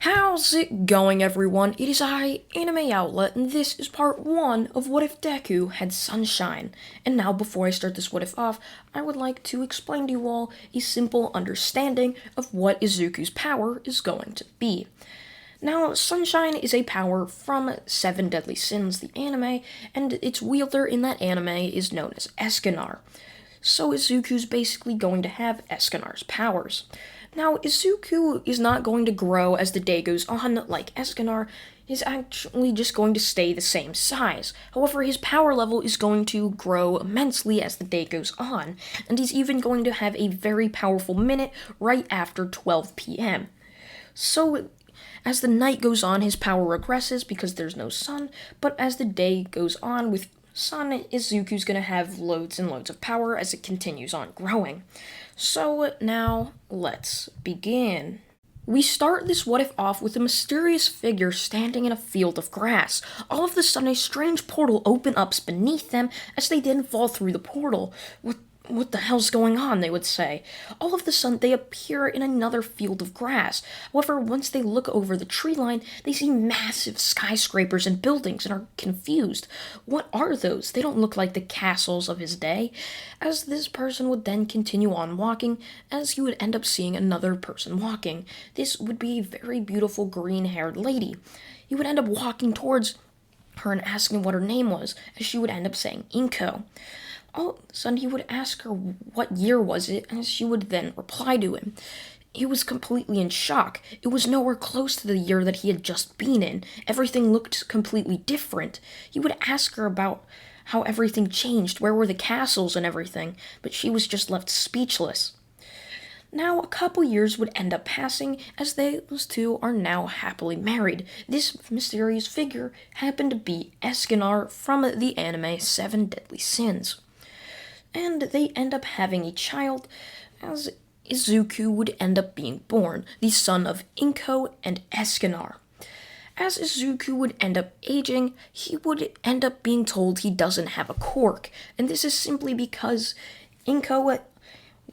How's it going, everyone? It is I, Anime Outlet, and this is part 1 of What If Deku Had Sunshine. And now, before I start this What If off, I would like to explain to you all a simple understanding of what Izuku's power is going to be. Now, Sunshine is a power from Seven Deadly Sins, the anime, and its wielder in that anime is known as Escanor. So Izuku's basically going to have Escanor's powers. Now, Izuku is not going to grow as the day goes on like Escanor. He's actually just going to stay the same size. However, his power level is going to grow immensely as the day goes on, and he's even going to have a very powerful minute right after 12 p.m. So, as the night goes on, his power regresses because there's no sun, but as the day goes on with sun, Izuku's gonna have loads and loads of power as it continues on growing. So now, let's begin. We start this what if off with a mysterious figure standing in a field of grass. All of a sudden, a strange portal opens up beneath them as they then fall through the portal. What the hell's going on, they would say. All of a sudden, they appear in another field of grass. However, once they look over the tree line, they see massive skyscrapers and buildings and are confused. What are those? They don't look like the castles of his day. As this person would then continue on walking, as you would end up seeing another person walking. This would be a very beautiful green-haired lady. You would end up walking towards her and asking what her name was, as she would end up saying Inko. All of a sudden, he would ask her what year was it, and she would then reply to him. He was completely in shock. It was nowhere close to the year that he had just been in. Everything looked completely different. He would ask her about how everything changed, where were the castles and everything, but she was just left speechless. Now, a couple years would end up passing as those two are now happily married. This mysterious figure happened to be Escanor from the anime Seven Deadly Sins. And they end up having a child, as Izuku would end up being born, the son of Inko and Escanor. As Izuku would end up aging, he would end up being told he doesn't have a quirk, and this is simply because Inko,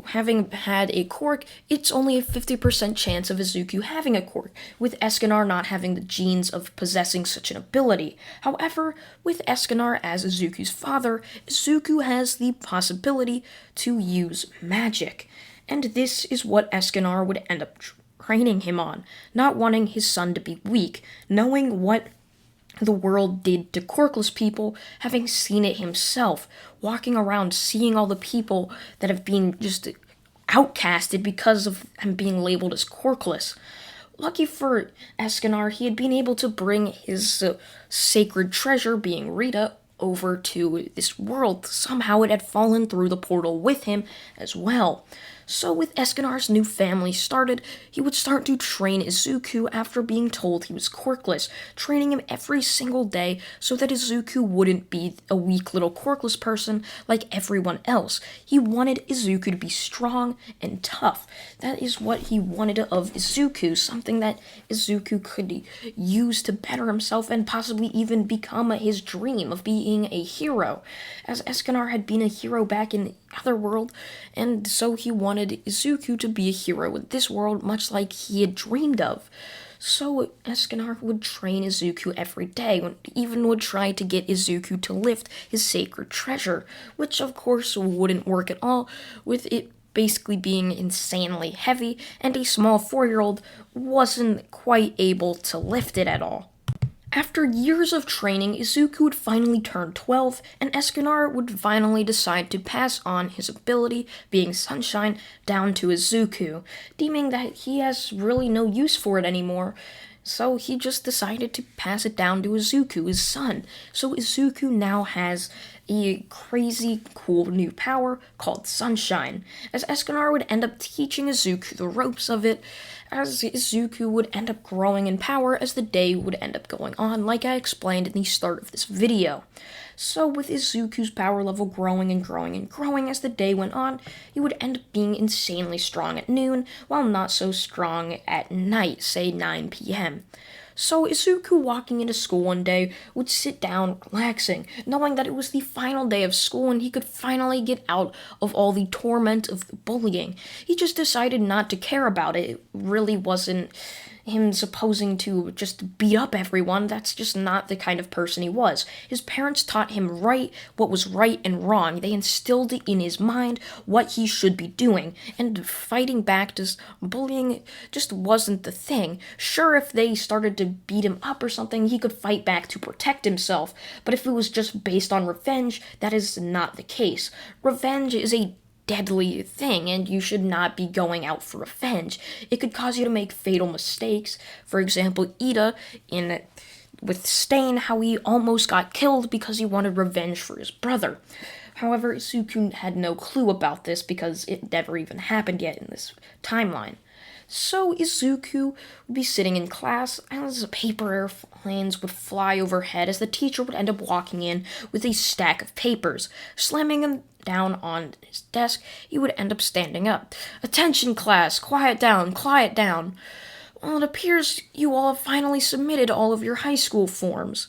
having had a quirk, it's only a 50% chance of Izuku having a quirk, with Escanor not having the genes of possessing such an ability. However, with Escanor as Izuku's father, Izuku has the possibility to use magic. And this is what Escanor would end up training him on, not wanting his son to be weak, knowing what the world did to quirkless people, having seen it himself, walking around seeing all the people that have been just outcasted because of him being labeled as quirkless. Lucky for Escanor, he had been able to bring his sacred treasure, being Rita, over to this world. Somehow it had fallen through the portal with him as well. So with Escanor's new family started, he would start to train Izuku after being told he was quirkless, training him every single day so that Izuku wouldn't be a weak little quirkless person like everyone else. He wanted Izuku to be strong and tough. That is what he wanted of Izuku, something that Izuku could use to better himself and possibly even become his dream of being a hero, as Escanor had been a hero back in the other world, and so he wanted Izuku to be a hero in this world, much like he had dreamed of. So Escanor would train Izuku every day, and even would try to get Izuku to lift his sacred treasure, which of course wouldn't work at all, with it basically being insanely heavy, and a small 4-year-old wasn't quite able to lift it at all. After years of training, Izuku would finally turn 12, and Escanor would finally decide to pass on his ability, being Sunshine, down to Izuku, deeming that he has really no use for it anymore. So he just decided to pass it down to Izuku, his son. So Izuku now has a crazy cool new power called Sunshine, as Escanor would end up teaching Izuku the ropes of it, as Izuku would end up growing in power as the day would end up going on, like I explained in the start of this video. So with Izuku's power level growing and growing and growing as the day went on, he would end up being insanely strong at noon, while not so strong at night, say 9 p.m. So Izuku, walking into school one day, would sit down, relaxing, knowing that it was the final day of school and he could finally get out of all the torment of the bullying. He just decided not to care about it. It really wasn't him supposing to just beat up everyone. That's just not the kind of person he was. His parents taught him what was right and wrong. They instilled in his mind what he should be doing, and fighting back, just bullying, just wasn't the thing. Sure, if they started to beat him up or something, he could fight back to protect himself, but if it was just based on revenge, that is not the case. Revenge is a deadly thing, and you should not be going out for revenge. It could cause you to make fatal mistakes. For example, Ida with Stain, how he almost got killed because he wanted revenge for his brother. However, Izuku had no clue about this because it never even happened yet in this timeline. So Izuku would be sitting in class as paper airplanes would fly overhead as the teacher would end up walking in with a stack of papers. Slamming them down on his desk, he would end up standing up. "Attention class, quiet down, quiet down. Well, it appears you all have finally submitted all of your high school forms.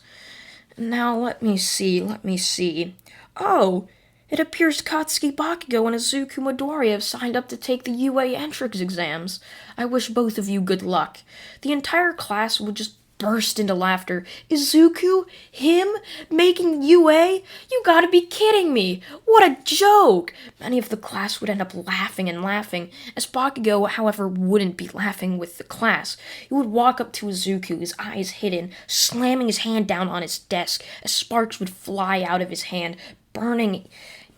Now, let me see. Oh, it appears Katsuki Bakugo and Izuku Midori have signed up to take the UA entrance exams. I wish both of you good luck." The entire class would just burst into laughter. "Izuku? Him? Making UA? You gotta be kidding me! What a joke!" Many of the class would end up laughing and laughing, as Bakugo, however, wouldn't be laughing with the class. He would walk up to Izuku, his eyes hidden, slamming his hand down on his desk, as sparks would fly out of his hand, burning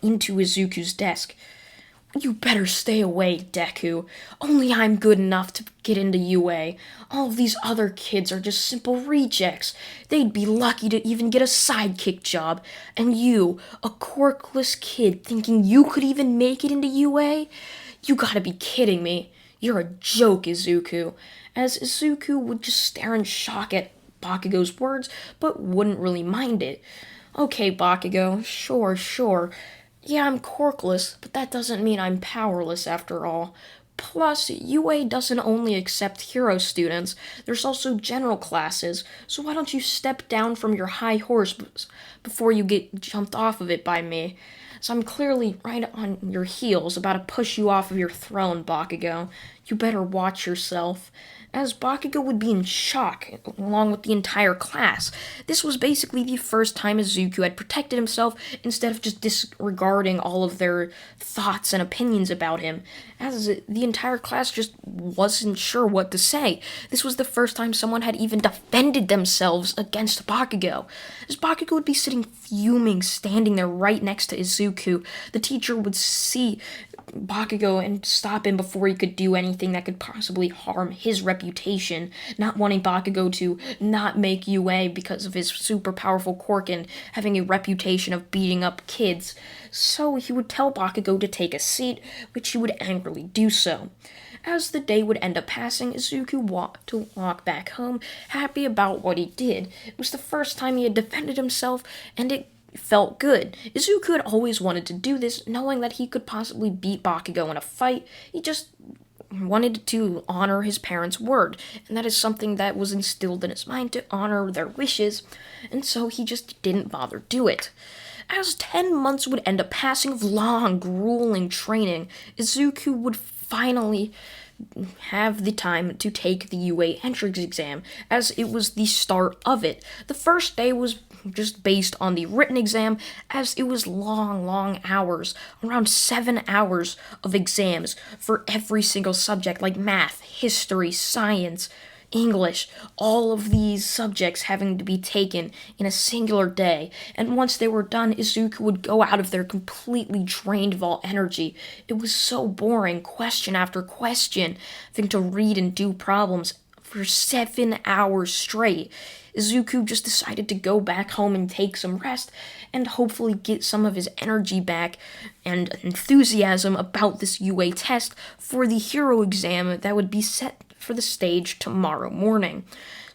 into Izuku's desk. "You better stay away, Deku. Only I'm good enough to get into UA. All of these other kids are just simple rejects. They'd be lucky to even get a sidekick job. And you, a quirkless kid, thinking you could even make it into UA? You gotta be kidding me. You're a joke, Izuku." As Izuku would just stare in shock at Bakugo's words, but wouldn't really mind it. "Okay, Bakugo, sure. Yeah, I'm quirkless, but that doesn't mean I'm powerless after all. Plus, UA doesn't only accept hero students, there's also general classes, so why don't you step down from your high horse before you get jumped off of it by me? So I'm clearly right on your heels, about to push you off of your throne, Bakugo. You better watch yourself." As Bakugo would be in shock, along with the entire class. This was basically the first time Izuku had protected himself instead of just disregarding all of their thoughts and opinions about him, as the entire class just wasn't sure what to say. This was the first time someone had even defended themselves against Bakugo. As Bakugo would be sitting fuming, standing there right next to Izuku, the teacher would see Bakugo and stop him before he could do anything that could possibly harm his reputation, not wanting Bakugo to not make UA because of his super powerful quirk and having a reputation of beating up kids. So he would tell Bakugo to take a seat, which he would angrily do so. As the day would end up passing, Izuku walked back home, happy about what he did. It was the first time he had defended himself, and it felt good. Izuku had always wanted to do this, knowing that he could possibly beat Bakugo in a fight. He just wanted to honor his parents' word, and that is something that was instilled in his mind, to honor their wishes, and so he just didn't bother do it. As 10 months would end up passing of long, grueling training, Izuku would finally have the time to take the UA entrance exam, as it was the start of it. The first day was just based on the written exam, as it was long hours, around 7 hours of exams for every single subject, like math, history, science, English, all of these subjects having to be taken in a singular day. And once they were done, Izuku would go out of there completely drained of all energy. It was so boring, question after question, having to read and do problems for 7 hours straight. Izuku just decided to go back home and take some rest, and hopefully get some of his energy back and enthusiasm about this UA test for the hero exam that would be set for the stage tomorrow morning.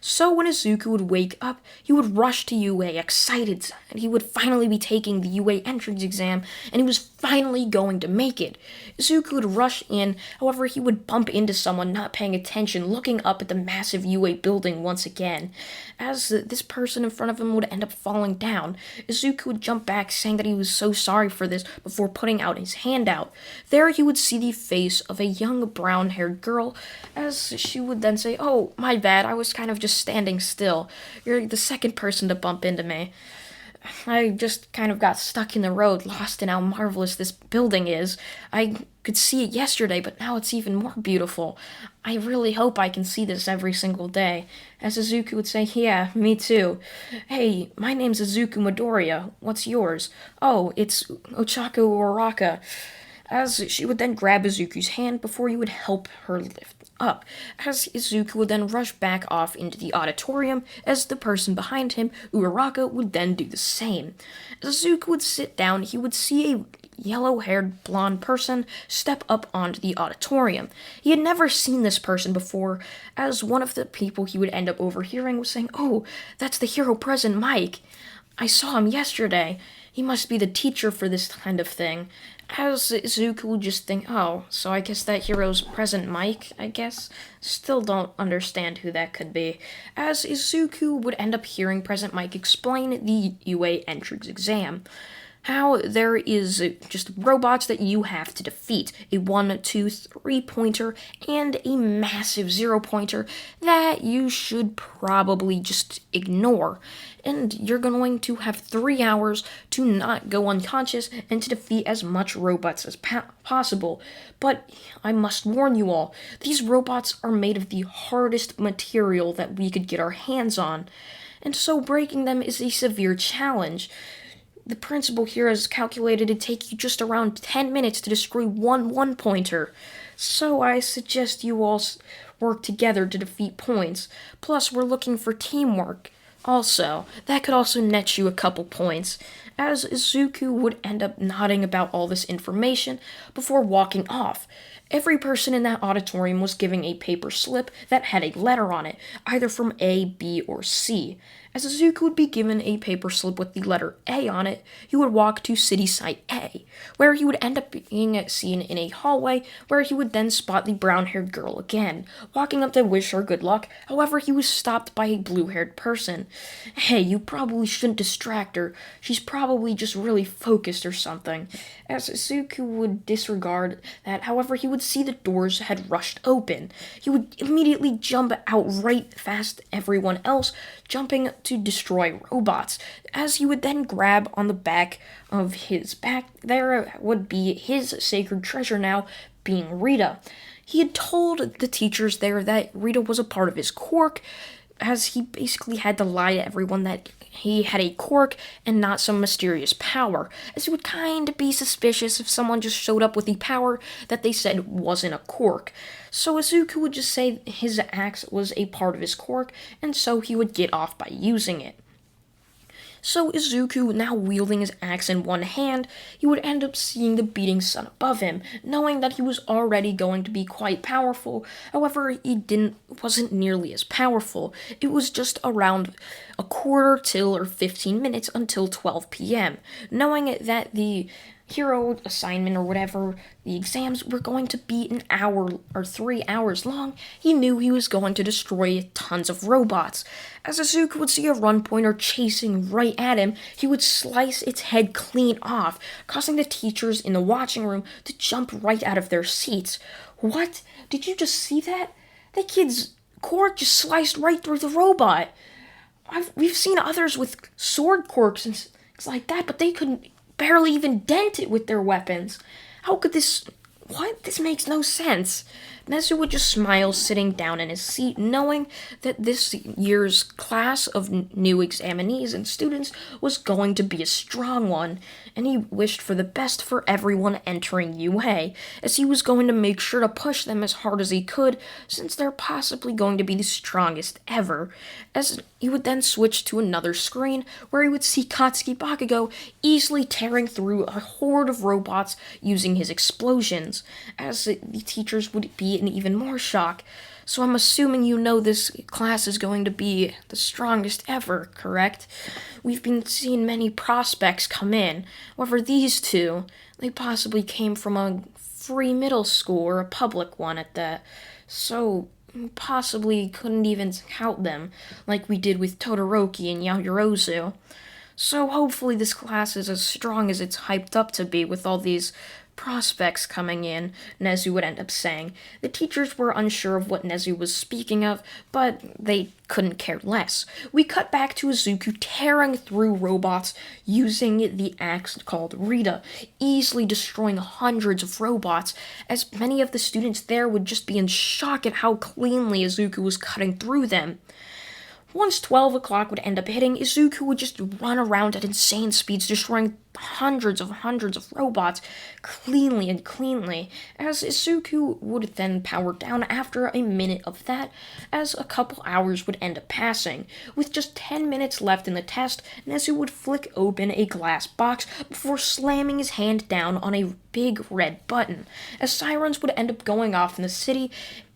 So when Izuku would wake up, he would rush to UA excited, and he would finally be taking the UA entrance exam, and he was finally going to make it. Izuku would rush in, however he would bump into someone not paying attention, looking up at the massive UA building once again. As this person in front of him would end up falling down, Izuku would jump back saying that he was so sorry for this before putting out his hand out. There he would see the face of a young brown-haired girl, as she would then say, "Oh, my bad, I was kind of just standing still. You're the second person to bump into me. I just kind of got stuck in the road, lost in how marvelous this building is. I could see it yesterday, but now it's even more beautiful. I really hope I can see this every single day." As Izuku would say, "Yeah, me too. Hey, my name's Izuku Midoriya. What's yours?" "Oh, it's Ochaku Uraraka." As she would then grab Izuku's hand before he would help her lift up, as Izuku would then rush back off into the auditorium, as the person behind him, Uraraka, would then do the same. As Izuku would sit down, he would see a yellow-haired blonde person step up onto the auditorium. He had never seen this person before, as one of the people he would end up overhearing was saying, "Oh, that's the hero present Mike. I saw him yesterday. He must be the teacher for this kind of thing." As Izuku would just think, "Oh, so I guess that hero's present Mike, I guess?" Still don't understand who that could be. As Izuku would end up hearing Present Mike explain the UA entrance exam. How there is just robots that you have to defeat. A 1, 2, 3-pointer and a massive 0-pointer that you should probably just ignore. And you're going to have 3 hours to not go unconscious and to defeat as much robots as possible. But I must warn you all, these robots are made of the hardest material that we could get our hands on. And so breaking them is a severe challenge. The principal here has calculated it'd take you just around 10 minutes to destroy one 1-pointer. So I suggest you all work together to defeat points. Plus, we're looking for teamwork. Also, that could also net you a couple points, as Izuku would end up nodding about all this information before walking off. Every person in that auditorium was given a paper slip that had a letter on it, either from A, B, or C. As Izuku would be given a paper slip with the letter A on it, he would walk to City Site A, where he would end up being seen in a hallway, where he would then spot the brown-haired girl again, walking up to wish her good luck. However, he was stopped by a blue-haired person. "Hey, you probably shouldn't distract her. She's probably just really focused or something." As Izuku would disregard that, however, he would see the doors had rushed open. He would immediately jump out right past everyone else, jumping to destroy robots, as he would then grab on the back of his back. There would be his sacred treasure now, being Rita. He had told the teachers there that Rita was a part of his quirk, as he basically had to lie to everyone that he had a quirk and not some mysterious power, as he would kind of be suspicious if someone just showed up with a power that they said wasn't a quirk. So Izuku would just say his axe was a part of his quirk, and so he would get off by using it. So Izuku, now wielding his axe in one hand, he would end up seeing the beating sun above him, knowing that he was already going to be quite powerful. However, he wasn't nearly as powerful. It was just around a quarter till or 15 minutes until 12 p.m., knowing that the hero assignment or whatever, the exams were going to be an hour or 3 hours long. He knew he was going to destroy tons of robots. As Izuku would see a run pointer chasing right at him, he would slice its head clean off, causing the teachers in the watching room to jump right out of their seats. "What? Did you just see that? That kid's quirk just sliced right through the robot. We've seen others with sword quirks and things like that, but they couldn't barely even dent it with their weapons. How could this... What? This makes no sense." Nezu would just smile sitting down in his seat, knowing that this year's class of new examinees and students was going to be a strong one, and he wished for the best for everyone entering UA, as he was going to make sure to push them as hard as he could, since they're possibly going to be the strongest ever. As he would then switch to another screen, where he would see Katsuki Bakugo easily tearing through a horde of robots using his explosions, as the teachers would be in even more shock. So I'm assuming you know this class is going to be the strongest ever, correct? We've been seeing many prospects come in. However, these two, they possibly came from a free middle school or a public one at that. So possibly couldn't even count them like we did with Todoroki and Yaoyorozu. So hopefully this class is as strong as it's hyped up to be with all these prospects coming in, Nezu would end up saying. The teachers were unsure of what Nezu was speaking of, but they couldn't care less. We cut back to Izuku tearing through robots using the axe called Rita, easily destroying hundreds of robots, as many of the students there would just be in shock at how cleanly Izuku was cutting through them. Once 12 o'clock would end up hitting, Izuku would just run around at insane speeds, destroying hundreds of robots cleanly, as Izuku would then power down after a minute of that, as a couple hours would end up passing. With just 10 minutes left in the test, Nezu would flick open a glass box before slamming his hand down on a big red button. As sirens would end up going off in the city,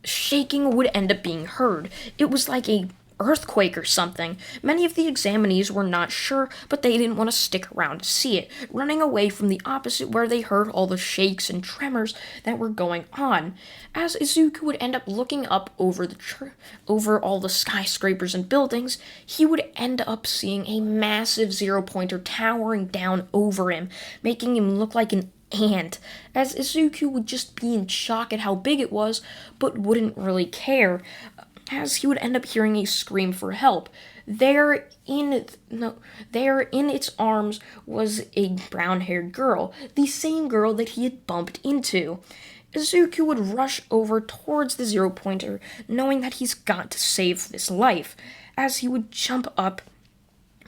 shaking would end up being heard. It was like a earthquake or something. Many of the examinees were not sure, but they didn't want to stick around to see it, running away from the opposite where they heard all the shakes and tremors that were going on. As Izuku would end up looking up over all the skyscrapers and buildings, he would end up seeing a massive zero-pointer towering down over him, making him look like an ant, as Izuku would just be in shock at how big it was, but wouldn't really care, as he would end up hearing a scream for help. There in its arms was a brown-haired girl, the same girl that he had bumped into. Izuku would rush over towards the zero-pointer, knowing that he's got to save this life, as he would jump up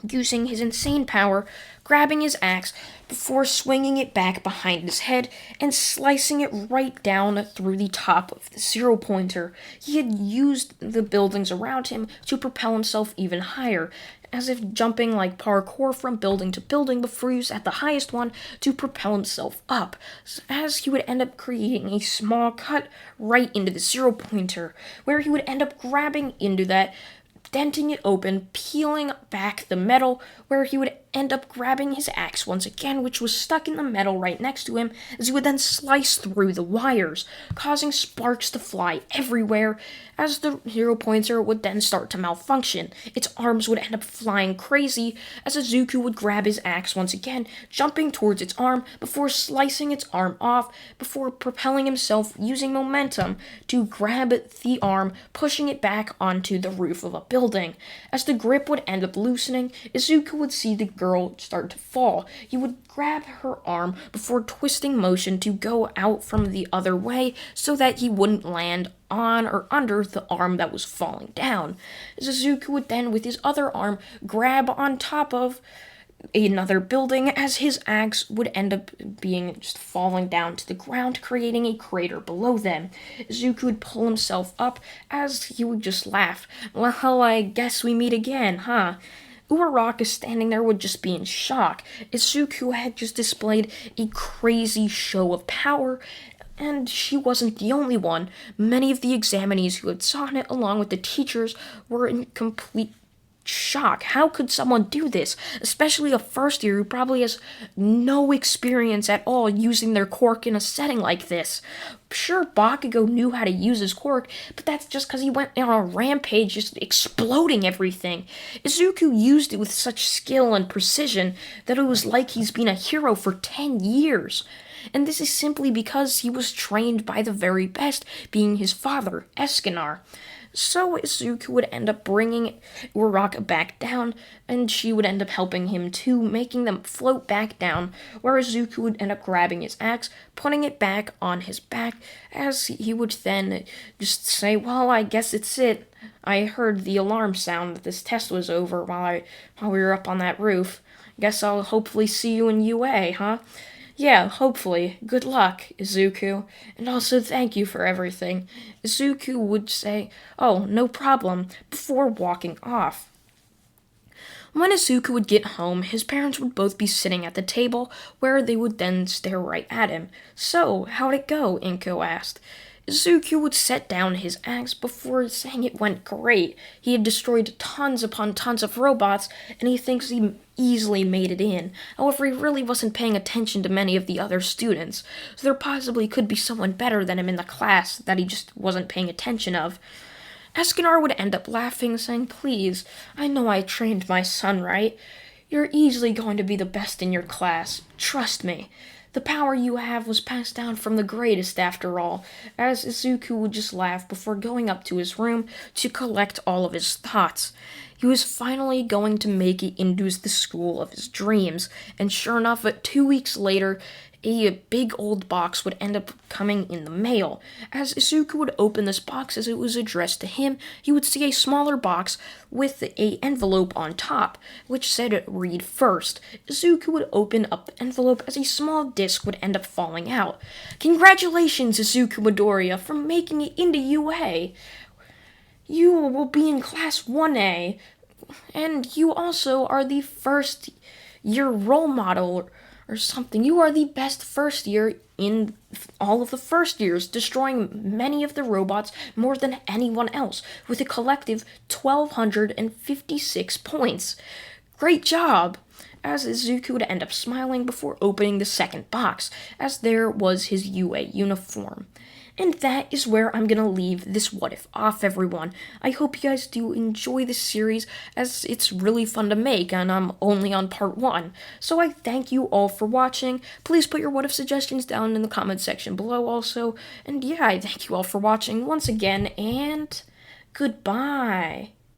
using his insane power, grabbing his axe before swinging it back behind his head and slicing it right down through the top of the zero-pointer. He had used the buildings around him to propel himself even higher, as if jumping like parkour from building to building before he was at the highest one to propel himself up, as he would end up creating a small cut right into the zero-pointer, where he would end up grabbing into that, denting it open, peeling back the metal, where he would end up grabbing his axe once again, which was stuck in the metal right next to him, as he would then slice through the wires, causing sparks to fly everywhere, as the zero-pointer would then start to malfunction. Its arms would end up flying crazy, as Izuku would grab his axe once again, jumping towards its arm before slicing its arm off, before propelling himself using momentum to grab the arm, pushing it back onto the roof of a building. As the grip would end up loosening, Izuku would see the girl start to fall. He would grab her arm before twisting motion to go out from the other way so that he wouldn't land on or under the arm that was falling down. Izuku would then, with his other arm, grab on top of another building, as his axe would end up being just falling down to the ground, creating a crater below them. Izuku would pull himself up, as he would just laugh. Well, I guess we meet again, huh? Uraraka standing there would just be in shock. Izuku had just displayed a crazy show of power, and she wasn't the only one. Many of the examinees who had seen it, along with the teachers, were in complete shock. How could someone do this? Especially a first year who probably has no experience at all using their quirk in a setting like this. Sure, Bakugo knew how to use his quirk, but that's just because he went on a rampage just exploding everything. Izuku used it with such skill and precision that it was like he's been a hero for 10 years. And this is simply because he was trained by the very best, being his father, Escanor. So Izuku would end up bringing Uraraka back down, and she would end up helping him too, making them float back down, where Izuku would end up grabbing his axe, putting it back on his back, as he would then just say, well, I guess it's it. I heard the alarm sound that this test was over while we were up on that roof. Guess I'll hopefully see you in UA, huh? Yeah, hopefully. Good luck, Izuku. And also thank you for everything. Izuku would say, oh, no problem, before walking off. When Izuku would get home, his parents would both be sitting at the table, where they would then stare right at him. So, how'd it go? Inko asked. Izuku would set down his axe before saying it went great. He had destroyed tons upon tons of robots, and he thinks he easily made it in. However, he really wasn't paying attention to many of the other students, so there possibly could be someone better than him in the class that he just wasn't paying attention of. Escanor would end up laughing, saying, "Please, I know I trained my son right. You're easily going to be the best in your class. Trust me. The power you have was passed down from the greatest after all," as Izuku would just laugh before going up to his room to collect all of his thoughts. He was finally going to make it into the school of his dreams, and sure enough, 2 weeks later, a big old box would end up coming in the mail. As Izuku would open this box as it was addressed to him, he would see a smaller box with an envelope on top, which said "read first." Izuku would open up the envelope as a small disc would end up falling out. "Congratulations, Izuku Midoriya, for making it into UA. You will be in Class 1A, and you also are the first year role model or something. You are the best first year in all of the first years, destroying many of the robots more than anyone else, with a collective 1,256 points. Great job!" As Izuku would end up smiling before opening the second box, as there was his UA uniform. And that is where I'm gonna leave this What If off, everyone. I hope you guys do enjoy this series, as it's really fun to make, and I'm only on part 1. So I thank you all for watching. Please put your What If suggestions down in the comment section below also. And yeah, I thank you all for watching once again, and goodbye.